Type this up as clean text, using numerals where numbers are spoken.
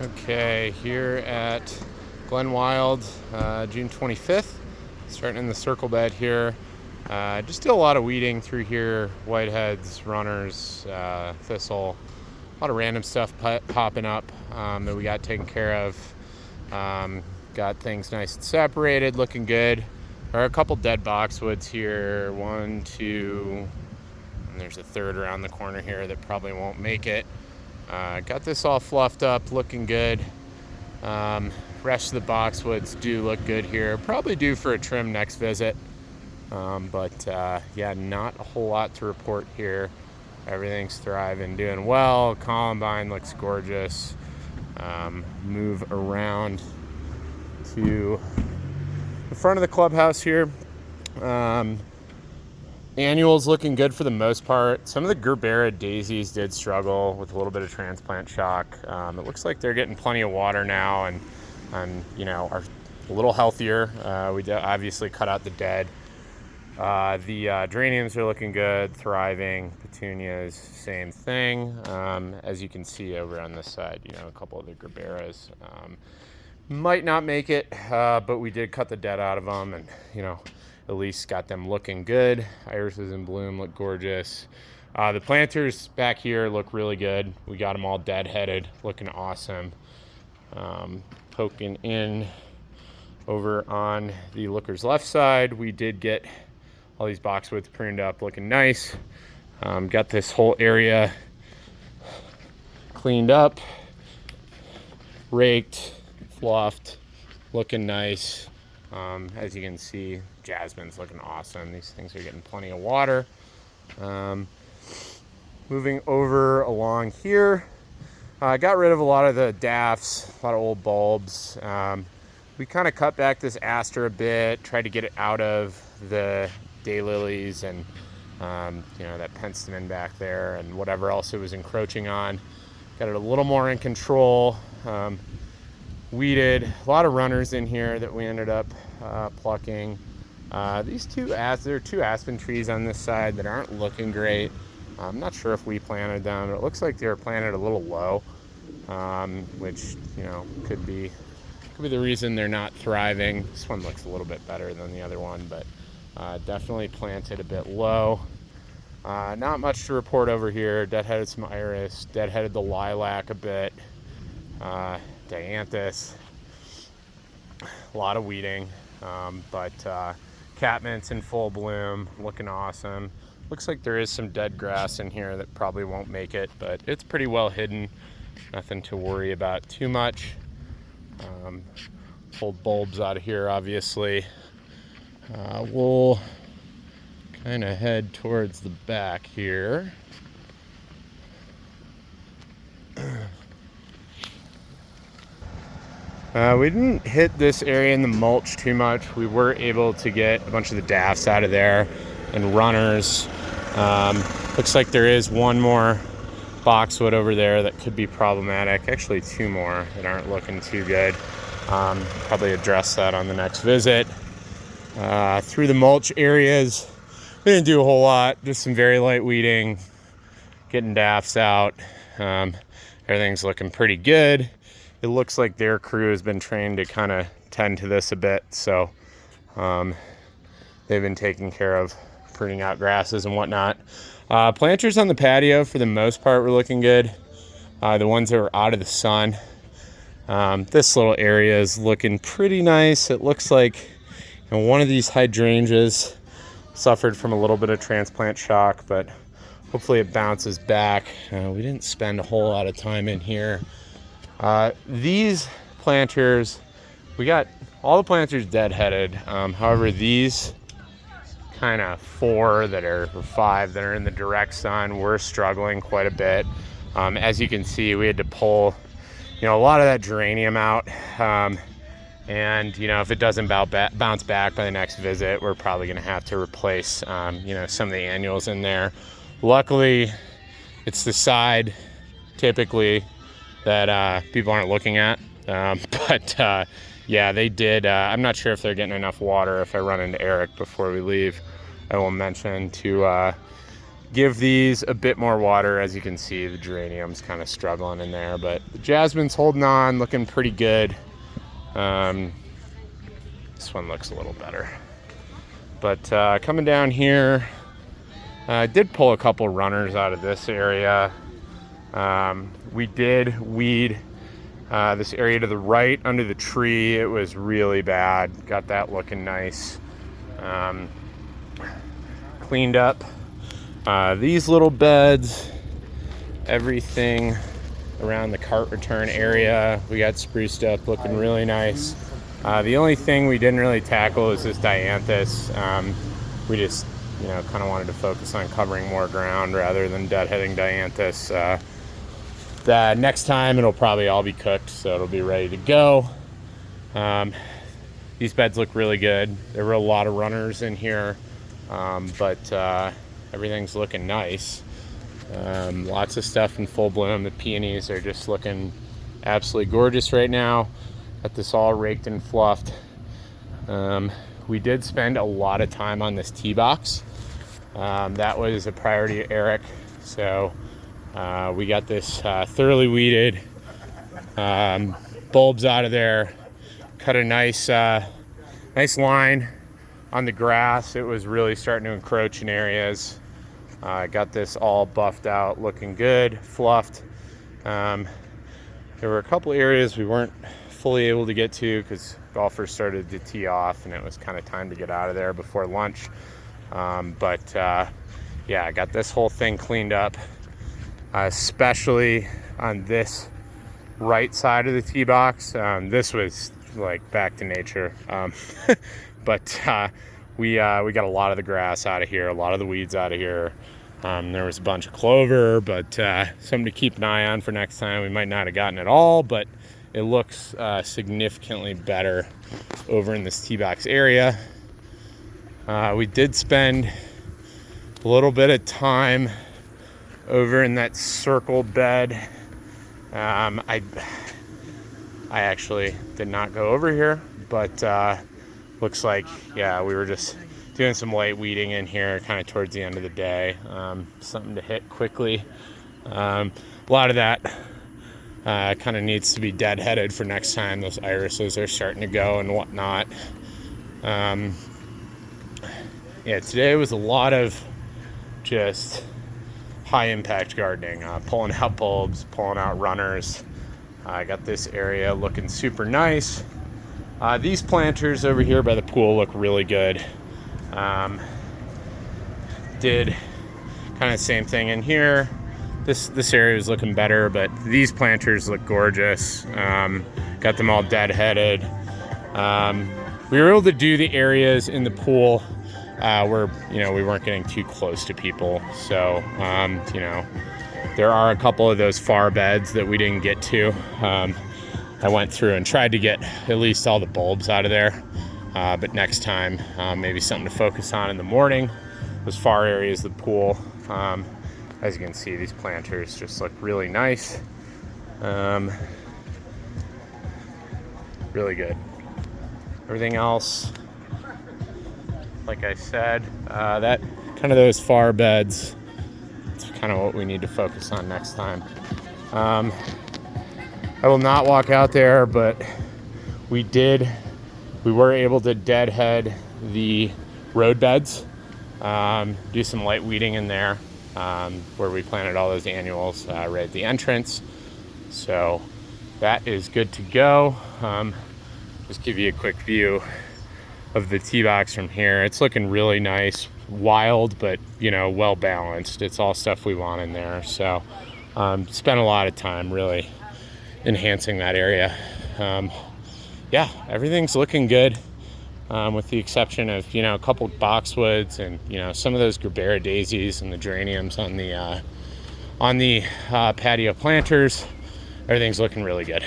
Okay, here at Glenwild, June 25th, starting in the circle bed here. Just did a lot of weeding through here, whiteheads, runners, thistle, a lot of random stuff popping up that we got taken care of. Got things nice and separated, looking good. There are a couple dead boxwoods here, one, two, and there's a third around the corner here that probably won't make it. Got this all fluffed up, looking good. Rest of the boxwoods do look good here. Probably due for a trim next visit. Yeah, not a whole lot to report here. Everything's thriving, doing well. Columbine looks gorgeous. Move around to the front of the clubhouse here. Annuals looking good for the most part. Some of the Gerbera daisies did struggle with a little bit of transplant shock. It looks like they're getting plenty of water now and are a little healthier. We obviously cut out the dead. The geraniums are looking good, thriving. Petunias, same thing. As you can see over on this side, a couple of the Gerberas might not make it, but we did cut the dead out of them, and at least got them looking good. Irises in bloom look gorgeous. The planters back here look really good. We got them all dead-headed, looking awesome. Poking in over on the looker's left side, we did get all these boxwoods pruned up, looking nice. Got this whole area cleaned up, raked, fluffed, looking nice. As you can see, jasmine's looking awesome. These things are getting plenty of water. Moving over along here, I got rid of a lot of the daffs, a lot of old bulbs. We kind of cut back this aster a bit, tried to get it out of the daylilies and that penstemon back there and whatever else it was encroaching on. Got it a little more in control. Weeded, a lot of runners in here that we ended up plucking. These there are two aspen trees on this side that aren't looking great. I'm not sure if we planted them, but it looks like they were planted a little low, which could be the reason they're not thriving. This one looks a little bit better than the other one, but definitely planted a bit low. Not much to report over here. Deadheaded some iris, deadheaded the lilac a bit. Dianthus, a lot of weeding, but catmint's in full bloom, looking awesome. Looks like there is some dead grass in here that probably won't make it, but it's pretty well hidden. Nothing to worry about too much. Pulled bulbs out of here, obviously. We'll kind of head towards the back here. We didn't hit this area in the mulch too much. We were able to get a bunch of the daffs out of there and runners. Looks like there is one more boxwood over there that could be problematic. Actually, two more that aren't looking too good. Probably address that on the next visit. Through the mulch areas, we didn't do a whole lot. Just some very light weeding, getting daffs out. Everything's looking pretty good. It looks like their crew has been trained to kind of tend to this a bit, so they've been taking care of pruning out grasses and whatnot. Planters on the patio, for the most part, were looking good. The ones that were out of the sun. This little area is looking pretty nice. It looks like one of these hydrangeas suffered from a little bit of transplant shock, but hopefully it bounces back. We didn't spend a whole lot of time in here. These planters, we got all the planters deadheaded. However, these kind of five that are in the direct sun, we're struggling quite a bit. As you can see, we had to pull, a lot of that geranium out. And if it doesn't bounce back by the next visit, we're probably going to have to replace, some of the annuals in there. Luckily, it's the side, typically, that people aren't looking at. Yeah, they did. I'm not sure if they're getting enough water. If I run into Eric before we leave, I will mention to give these a bit more water. As you can see, the geranium's kind of struggling in there, but the jasmine's holding on, looking pretty good. This one looks a little better. But coming down here, I did pull a couple runners out of this area. We did weed this area to the right under the tree. It was really bad. Got that looking nice. Cleaned up these little beds, everything around the cart return area. We got spruced up, looking really nice. The only thing we didn't really tackle is this dianthus. We just, kind of wanted to focus on covering more ground rather than deadheading dianthus. The next time it'll probably all be cooked, so it'll be ready to go. These beds look really good. There were a lot of runners in here, but everything's looking nice. Lots of stuff in full bloom. The peonies are just looking absolutely gorgeous right now. Got this all raked and fluffed. We did spend a lot of time on this tee box. That was a priority of Eric, so we got this thoroughly weeded, bulbs out of there, cut a nice line on the grass. It was really starting to encroach in areas. Got this all buffed out, looking good, fluffed. There were a couple areas we weren't fully able to get to because golfers started to tee off and it was kind of time to get out of there before lunch. Yeah, I got this whole thing cleaned up, especially on this right side of the tee box. This was like back to nature. We got a lot of the grass out of here, a lot of the weeds out of here. There was a bunch of clover, but something to keep an eye on for next time. We might not have gotten it all, but it looks significantly better over in this tee box area. We did spend a little bit of time over in that circle bed. I actually did not go over here, but looks like, yeah, we were just doing some light weeding in here kind of towards the end of the day. Something to hit quickly. A lot of that kind of needs to be deadheaded for next time. Those irises are starting to go and whatnot. Yeah, today was a lot of just high impact gardening, pulling out bulbs, pulling out runners. I got this area looking super nice. These planters over here by the pool look really good. Did kind of the same thing in here. This area is looking better, but these planters look gorgeous. Got them all deadheaded. We were able to do the areas in the pool where we weren't getting too close to people. So there are a couple of those far beds that we didn't get to. I went through and tried to get at least all the bulbs out of there. But next time, maybe something to focus on in the morning. Those far areas of the pool. As you can see, these planters just look really nice. Really good. Everything else, like I said, that kind of those far beds, it's kind of what we need to focus on next time. I will not walk out there, but we were able to deadhead the road beds, do some light weeding in there, where we planted all those annuals right at the entrance. So that is good to go. Just give you a quick view of the tee box from here. It's looking really nice, wild, but well balanced. It's all stuff we want in there. So spent a lot of time really enhancing that area. Yeah, everything's looking good, with the exception of a couple boxwoods and some of those Gerbera daisies and the geraniums on the patio planters. Everything's looking really good.